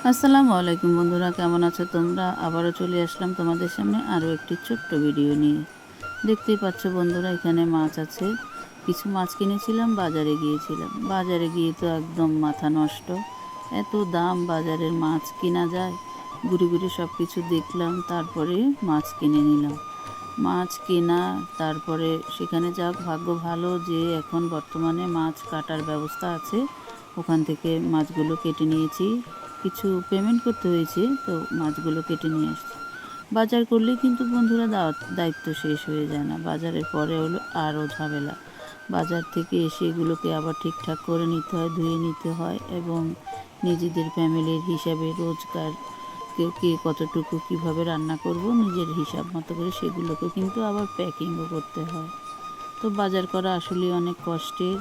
আসসালামু আলাইকুম বন্ধুরা, কেমন আছো তোমরা? আবারও চলে আসলাম তোমাদের সামনে আরও একটি ছোট্ট ভিডিও নিয়ে। দেখতেই পাচ্ছ বন্ধুরা, এখানে মাছ আছে। কিছু মাছ কিনেছিলাম, বাজারে গিয়েছিলাম। বাজারে গিয়ে তো একদম মাথা নষ্ট, এত দাম বাজারের মাছ কিনা যায়। ঘুরে ঘুরে সব কিছু দেখলাম, তারপরে মাছ কিনে নিলাম। মাছ কেনা, তারপরে সেখানে যাক ভাগ্য ভালো যে এখন বর্তমানে মাছ কাটার ব্যবস্থা আছে, ওখান থেকে মাছগুলো কেটে নিয়েছি। কিছু পেমেন্ট করতে হয়েছে, তো মাছগুলো কেটে নিয়ে আসছি। বাজার করলে কিন্তু বন্ধুরা দায়িত্ব শেষ হয়ে যায় না। বাজারের পরে হলো আরও ঝামেলা। বাজার থেকে এসে এগুলোকে আবার ঠিকঠাক করে নিতে হয়, ধুয়ে নিতে হয়, এবং নিজেদের ফ্যামিলির হিসাবে রোজগার কে কতটুকু কীভাবে রান্না করব নিজের হিসাব মতো করে সেগুলোকে কিন্তু আবার প্যাকিংও করতে হয়। তো বাজার করা আসলে অনেক কষ্টের।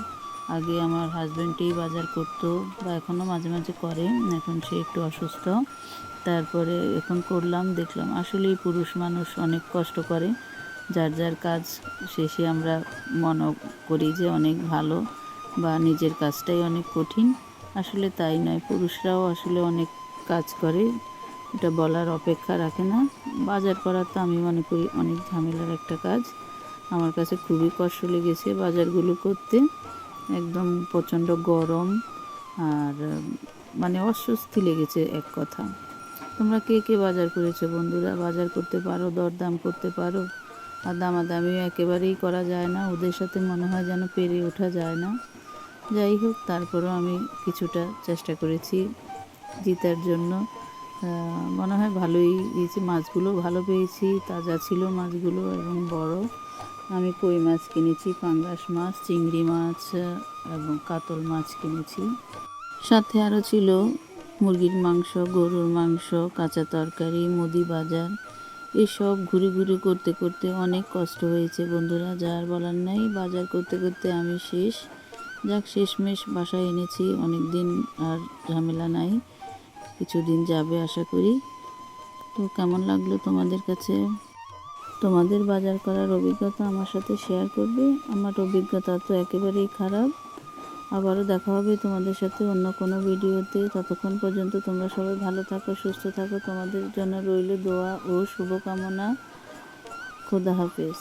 আগে আমার হাজব্যান্ডই বাজার করতো, বা এখনও মাঝে মাঝে করে, এখন সে একটু অসুস্থ। তারপরে এখন করলাম, দেখলাম আসলেই পুরুষ মানুষ অনেক কষ্ট করে। যার যার কাজ শেষে আমরা মনে করি যে অনেক ভালো, বা নিজের কাজটাই অনেক কঠিন। আসলে তাই নয়, পুরুষরাও আসলে অনেক কাজ করে, এটা বলার অপেক্ষা রাখে না। বাজার করা তো আমি মনে করি অনেক ঝামেলার একটা কাজ। আমার কাছে খুবই কষ্ট লেগেছে বাজারগুলো করতে। একদম প্রচণ্ড গরম, আর মানে অস্বস্তি লেগেছে এক কথা। তোমরা কে কে বাজার করেছো বন্ধুরা? বাজার করতে পারো, দরদাম করতে পারো? আর দামাদামিও একেবারেই করা যায় না, ওদের সাথে মনে হয় যেন পেরে ওঠা যায় না। যাই হোক, তারপরও আমি কিছুটা চেষ্টা করেছি জেতার জন্য। মনে হয় ভালোই দিয়েছি, মাছগুলো ভালো পেয়েছি, তাজা ছিল মাছগুলো এবং বড়। আমি কই মাছ কিনেছি, পাঙ্গাস মাছ, চিংড়ি মাছ এবং কাতল মাছ কিনেছি। সাথে আরও ছিল মুরগির মাংস, গরুর মাংস, কাঁচা তরকারি, মুদি বাজার। এসব ঘুরে ঘুরে করতে করতে অনেক কষ্ট হয়েছে বন্ধুরা, যার বলার নাই। বাজার করতে করতে আমি শেষ। যাক, শেষমেশ বাসায় এনেছি, অনেক দিন আর ঝামেলা নাই, কিছুদিন যাবে আশা করি। তো কেমন লাগলো তোমাদের কাছে? তোমাদের বাজার করার অভিজ্ঞতা আমার সাথে শেয়ার করবে। আমার অভিজ্ঞতা তো একেবারেই খারাপ। আবারও দেখা হবে তোমাদের সাথে অন্য কোনো ভিডিওতে। ততক্ষণ পর্যন্ত তোমরা সবাই ভালো থাকো, সুস্থ থাকো। তোমাদের জন্য রইল দোয়া ও শুভকামনা। খোদা হাফেজ।